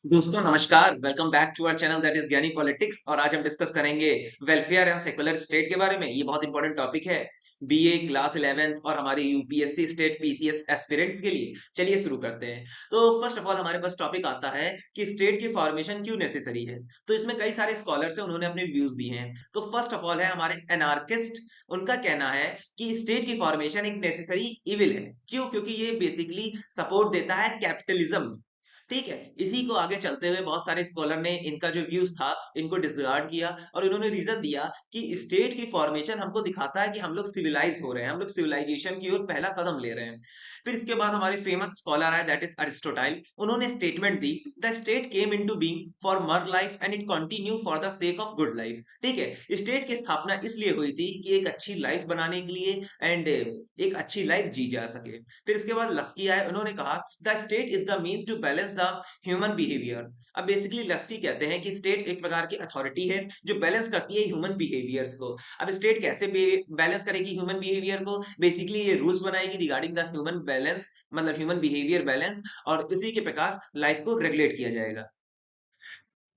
दोस्तों नमस्कार। Welcome back to our channel that is Gyani Politics. और आज हम डिस्कस करेंगे वेलफेयर एंड सेकुलर स्टेट के बारे में। ये बहुत इंपॉर्टेंट टॉपिक है बीए क्लास 11th और हमारे यूपीएससी स्टेट पीसीएस एस्पिरेंट्स के लिए। चलिए शुरू करते हैं। तो फर्स्ट ऑफ ऑल हमारे पास टॉपिक आता है कि स्टेट की फॉर्मेशन क्यों नेसेसरी है। तो इसमें कई सारे स्कॉलर्स हैं, उन्होंने अपने व्यूज दिए हैं। तो फर्स्ट ऑफ ऑल है हमारे एनार्किस्ट। उनका कहना है कि स्टेट की फॉर्मेशन एक नेसेसरी इविल है। क्यों? क्योंकि ये बेसिकली सपोर्ट देता है कैपिटलिज्म। ठीक है, इसी को आगे चलते हुए बहुत सारे स्कॉलर ने इनका जो व्यूज था इनको डिसरिगार्ड किया और इन्होंने रीजन दिया कि स्टेट की फॉर्मेशन हमको दिखाता है कि हम लोग सिविलाइज हो रहे हैं, हम लोग सिविलाइजेशन की ओर पहला कदम ले रहे हैं। फिर इसके बाद हमारे फेमस स्कॉलर आए दैट इज अरिस्टोटाइल। उन्होंने स्टेटमेंट दी, the state came into being for mere life and it continue for the sake of good life. ठीक है, स्टेट की स्थापना इसलिए हुई थी कि एक अच्छी लाइफ बनाने के लिए एंड एक अच्छी लाइफ जी जा सके। फिर इसके बाद लस्की आए, उन्होंने कहा the state is the mean to balance the human behaviour. अब बेसिकली लस्सी कहते हैं कि स्टेट एक प्रकार की अथॉरिटी है जो बैलेंस करती है ह्यूमन बिहेवियर्स को। अब स्टेट कैसे बैलेंस करेगी ह्यूमन बिहेवियर को? बेसिकली ये रूल्स बनाएगी रिगार्डिंग द ह्यूमन बैलेंस, मतलब ह्यूमन बिहेवियर बैलेंस, और इसी के प्रकार लाइफ को रेगुलेट किया जाएगा।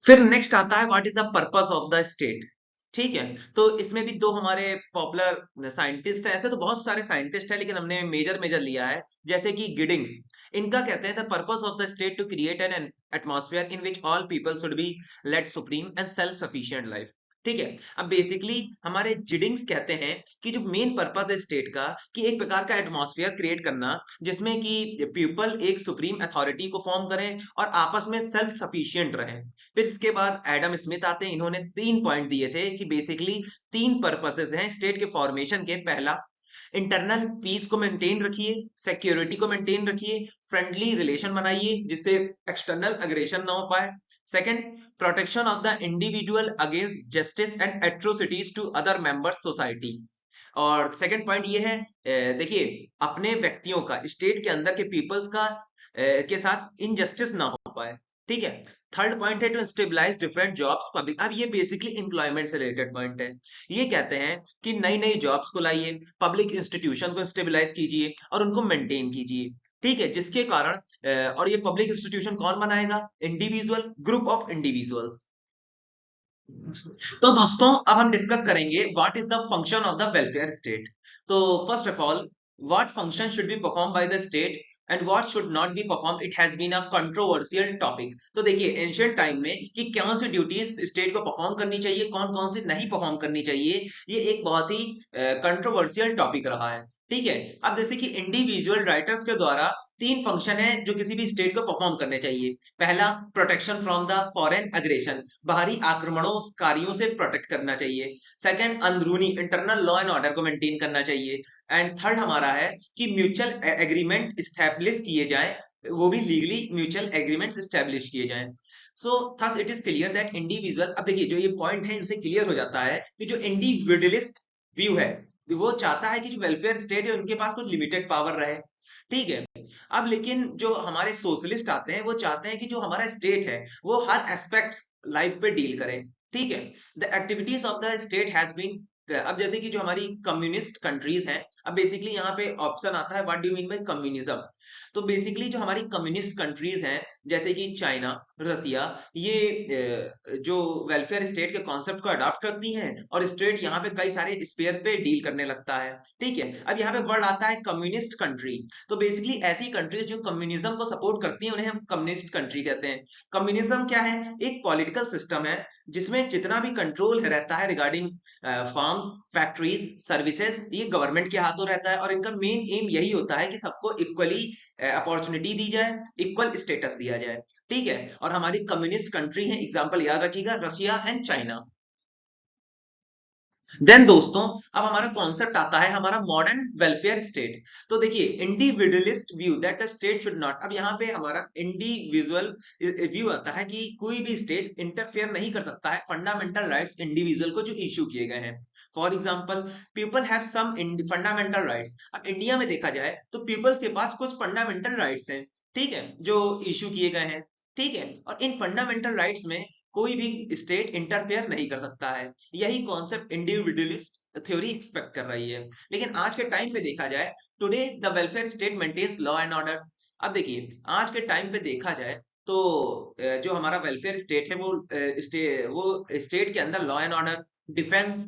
फिर नेक्स्ट आता है what is the purpose of the state. ठीक है, तो इसमें भी दो हमारे पॉपुलर साइंटिस्ट हैं। ऐसे तो बहुत सारे साइंटिस्ट हैं लेकिन हमने मेजर मेजर लिया है, जैसे कि गिडिंग्स। इनका कहते हैं the purpose of the state to create an atmosphere in which all people should be let supreme and self sufficient life. ठीक है, अब बेसिकली हमारे जिडिंग्स कहते हैं कि जो मेन पर्पस है स्टेट का, कि एक प्रकार का एटमॉस्फेयर क्रिएट करना जिसमें कि पीपल एक सुप्रीम अथॉरिटी को फॉर्म करें और आपस में सेल्फ सफिशिएंट रहें। फिर इसके बाद एडम स्मिथ आते हैं, इन्होंने 3 पॉइंट दिए थे कि बेसिकली 3 पर्पसेस हैं स्टेट के फॉर्मेशन के। पहला, इंटरनल पीस को मेंटेन रखिए, सिक्योरिटी को मेंटेन रखिए, फ्रेंडली रिलेशन बनाइए जिससे एक्सटर्नल अग्रेशन ना हो पाए। Second, protection of the individual against justice and atrocities to other members society. और सेकंड पॉइंट ये है, देखिए, अपने व्यक्तियों का, स्टेट के अंदर के पीपल्स का के साथ इनजस्टिस ना हो पाए। ठीक है। थर्ड पॉइंट है to stabilize different jobs public. अब ये बेसिकली एम्प्लॉयमेंट से रिलेटेड पॉइंट है। ये कहते हैं कि नई नई जॉब्स को लाइए, पब्लिक इंस्टीट्यूशन को स्टेबलाइज कीजिए और उनको मेंटेन कीजिए। ठीक है, जिसके कारण और ये पब्लिक इंस्टीट्यूशन कौन बनाएगा? Individual, group of individuals. तो दोस्तों अब हम डिस्कस करेंगे what is the function of the welfare state. तो first of all, what function should be perform by the state and what should not be perform, it has been a controversial topic. तो देखिए, ancient time में कि कौन सी duties state को perform करनी चाहिए, कौन कौन सी नहीं परफॉर्म करनी चाहिए, ये एक बहुत ही कंट्रोवर्शियल टॉपिक रहा है। ठीक है, अब जैसे कि इंडिविजुअल राइटर्स के द्वारा 3 फंक्शन है जो किसी भी स्टेट को परफॉर्म करने चाहिए। पहला, protection from the foreign aggression, बाहरी आक्रमणों से प्रोटेक्ट करना चाहिए। सेकंड, अंदरूनी इंटरनल लॉ एंड ऑर्डर को मेंटेन करना चाहिए। एंड थर्ड हमारा है कि म्यूचुअल एग्रीमेंट स्टैब्लिश किए जाए, वो भी लीगली म्यूचुअल एग्रीमेंट्स स्टैब्लिश किए जाएं। So thus it is clear that individual, अब देखिए जो ये पॉइंट है इनसे क्लियर हो जाता है कि जो इंडिविजुअलिस्ट व्यू है वो चाहता है कि जो वेलफेयर स्टेट है उनके पास कुछ लिमिटेड पावर रहे। ठीक है। अब लेकिन जो हमारे सोशलिस्ट आते हैं वो चाहते हैं कि जो हमारा स्टेट है वो हर एस्पेक्ट लाइफ पे डील करे। ठीक है, the activities of the state has been, अब जैसे कि जो हमारी कम्युनिस्ट कंट्रीज हैं, अब बेसिकली यहाँ पे ऑप्शन आता है what do you mean by communism. तो बेसिकली जो हमारी कम्युनिस्ट कंट्रीज हैं जैसे कि चाइना, रसिया, ये जो वेलफेयर स्टेट के कॉन्सेप्ट को अडॉप्ट करती हैं और स्टेट यहाँ पे कई सारे स्पेयर पे डील करने लगता है। ठीक है, अब यहाँ पे वर्ड आता है कम्युनिस्ट कंट्री। तो बेसिकली ऐसी कंट्रीज जो कम्युनिज्म को सपोर्ट करती हैं उन्हें हम कम्युनिस्ट कंट्री कहते हैं। कम्युनिज्म क्या है? एक पॉलिटिकल सिस्टम है जिसमें जितना भी कंट्रोल रहता है रिगार्डिंग फार्म्स, फैक्ट्रीज, सर्विसेज, ये गवर्नमेंट के हाथों रहता है और इनका मेन एम यही होता है कि सबको इक्वली अपॉर्चुनिटी दी जाए, इक्वल स्टेटस दिया जाए। ठीक है, और हमारी कम्युनिस्ट कंट्री है, एग्जांपल याद रखिएगा, रशिया एंड चाइना। देन दोस्तों, अब हमारा कॉन्सेप्ट आता है हमारा मॉडर्न वेलफेयर स्टेट। तो देखिए, individualist view that the state should not, अब यहाँ पे हमारा इंडिविजुअल व्यू आता है कि कोई भी स्टेट इंटरफेयर नहीं कर सकता है फंडामेंटल राइट्स इंडिविजुअल को जो इश्यू किए गए हैं। For example, people have some fundamental rights. अब इंडिया में देखा जाए तो पीपल्स के पास कुछ फंडामेंटल राइट्स हैं, ठीक है, जो इश्यू किए गए हैं। ठीक है, और इन फंडामेंटल राइट्स में कोई भी स्टेट इंटरफेयर नहीं कर सकता है। यही कॉन्सेप्ट इंडिविजुअलिस्ट थ्योरी एक्सपेक्ट कर रही है। लेकिन आज के टाइम पे देखा जाए, today the welfare state maintains law and order. अब देखिए, आज के टाइम पे देखा जाए तो जो हमारा वेलफेयर स्टेट है वो स्टेट के अंदर law and order, defence,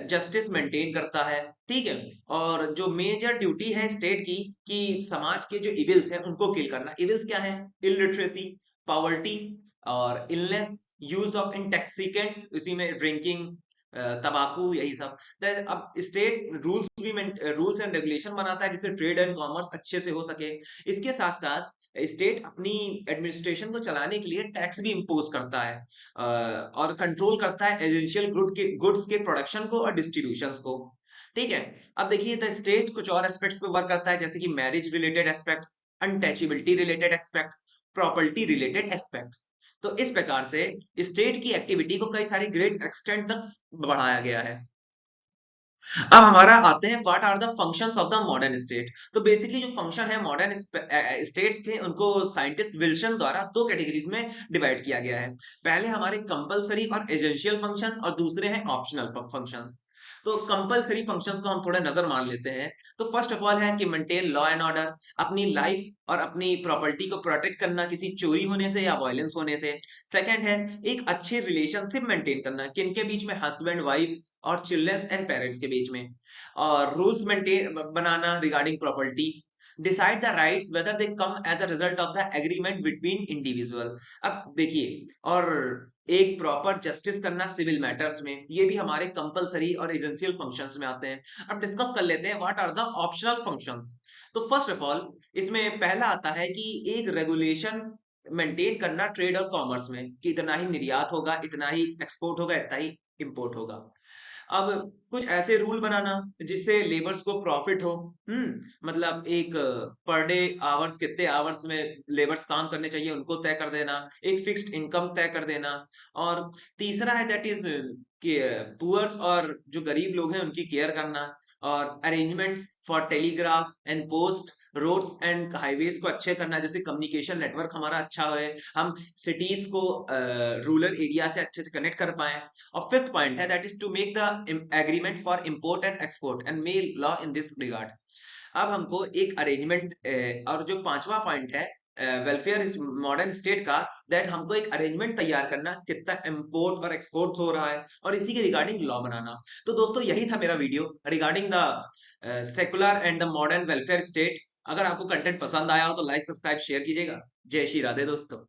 justice maintain करता है। ठीक है। और जो मेजर ड्यूटी है स्टेट की कि समाज के जो इविल्स हैं उनको किल करना। इविल्स क्या है? इलिटरेसी, पॉवर्टी और इलनेस, यूज ऑफ इंटॉक्सिकेंट्स, इसी में ड्रिंकिंग, तंबाकू, यही सब। अब स्टेट रूल्स एंड रेगुलेशन बनाता है जिससे ट्रेड एंड कॉमर्स अच्छे से हो सके। इसके साथ साथ स्टेट अपनी एडमिनिस्ट्रेशन को चलाने के लिए टैक्स भी इम्पोज करता है, और कंट्रोल करता है एसेंशियल गुड्स के प्रोडक्शन को और डिस्ट्रीब्यूशन को। ठीक है। अब देखिए द स्टेट कुछ और एस्पेक्ट्स पे वर्क करता है, जैसे कि marriage related aspects, untouchability related aspects, property related aspects. तो इस प्रकार से स्टेट की एक्टिविटी को कई सारी ग्रेट एक्सटेंट तक बढ़ाया गया है। अब हमारा आते हैं what are the functions of the modern state. तो बेसिकली जो फंक्शन है मॉडर्न स्टेट्स के, उनको साइंटिस्ट विल्सन द्वारा दो कैटेगरीज में डिवाइड किया गया है। पहले हमारे कंपलसरी और एसेंशियल फंक्शन, और दूसरे हैं ऑप्शनल फंक्शंस। तो कंपलसरी फंक्शंस को हम थोड़ा नजर मार लेते हैं। तो फर्स्ट ऑफ ऑल है कि मेंटेन लॉ एंड ऑर्डर, अपनी लाइफ और अपनी प्रॉपर्टी को प्रोटेक्ट करना किसी चोरी होने से या वायलेंस होने से। सेकंड है एक अच्छे रिलेशनशिप मेंटेन करना, किनके बीच में? हस्बैंड वाइफ और चिल्ड्रंस एंड पेरेंट्स के बीच में। और रूल्स मेंटेन बनाना regarding property. Decide the rights whether they come as a result of the agreement between individual. अब देखिए, और एक प्रॉपर जस्टिस करना सिविल मैटर्स में, ये भी हमारे कंपलसरी और एसेंशियल फंक्शंस में आते हैं। अब डिस्कस कर लेते हैं what are the optional functions. तो फर्स्ट ऑफ ऑल इसमें पहला आता है कि एक रेगुलेशन मेंटेन करना ट्रेड और कॉमर्स में, कि इतना ही निर्यात होगा, इतना ही एक्सपोर्ट होगा, इतना ही इंपोर्ट होगा। अब कुछ ऐसे रूल बनाना जिससे लेबर्स को प्रॉफिट हो। मतलब एक पर डे आवर्स, कितने आवर्स में लेबर्स काम करने चाहिए उनको तय कर देना, एक फिक्स्ड इनकम तय कर देना। और तीसरा है दैट इज कि पुअर्स और जो गरीब लोग हैं उनकी केयर करना। और arrangements for telegraph and post, roads and highways को अच्छे करना, जैसे कम्युनिकेशन नेटवर्क हमारा अच्छा हो, हम सिटीज को रूरल एरिया से अच्छे से कनेक्ट कर पाए। और फिफ्थ पॉइंट है that is to make the agreement for import and export and make law in this regard. अब हमको एक अरेंजमेंट, और जो पांचवा पॉइंट है वेलफेयर इस मॉडर्न स्टेट का, दैट हमको एक अरेंजमेंट तैयार करना कितना इंपोर्ट और एक्सपोर्ट हो रहा है, और इसी के रिगार्डिंग लॉ बनाना। तो दोस्तों यही था मेरा video regarding the secular and the modern welfare state. अगर आपको कंटेंट पसंद आया हो तो लाइक, सब्सक्राइब, शेयर कीजिएगा। जय श्री राधे दोस्तों।